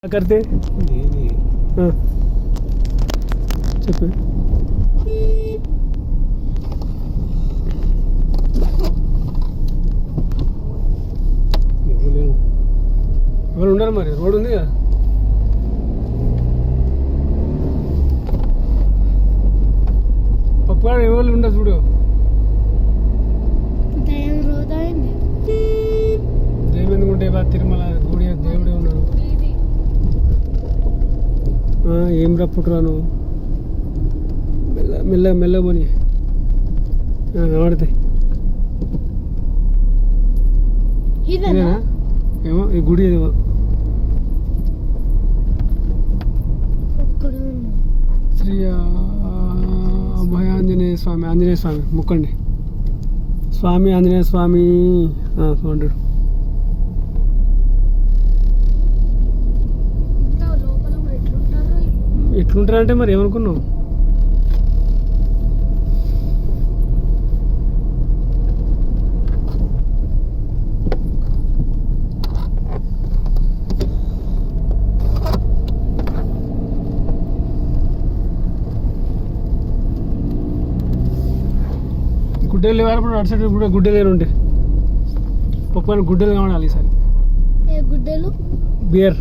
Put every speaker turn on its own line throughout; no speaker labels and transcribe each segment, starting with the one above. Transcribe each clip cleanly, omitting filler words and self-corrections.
करते చెప్పు ఎవరు ఉండరు మరి రోడ్ ఉంది కదా పప్పు ఎవరు ఉండదు చూడు దైవం ఎందుకుంటే బా తిరుమల గుడి దేవుడే ఉన్నాడు ఏం రప్పుకురాను మెల్ల మెల్ల మెల్ల పోని కనబడతాయి ఇదేనా ఏమో ఈ గుడి ఏమో శ్రీ అభయ ఆంజనేయ స్వామి ముక్కండి స్వామి ఆంజనేయ స్వామి చూడండి ఎట్లుంటారంటే మరి ఏమనుకున్నావు గుడ్డలు లేవారు అటు సైడ్ కూడా గుడ్డలు లేరు ఉంటే పప్పు గుడ్డలు కావాలి ఈసారి
గుడ్డలు
బియర్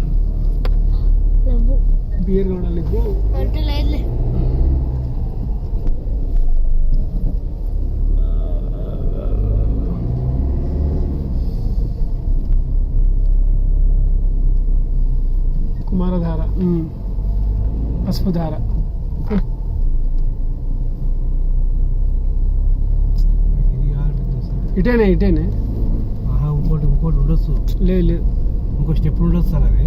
కావాలి కుమారధార పసుపుధార ఇటేనే
ఇంకోటి ఉండొచ్చు
లేదు
ఇంకో స్టెప్ ఉండొచ్చు సార్ అది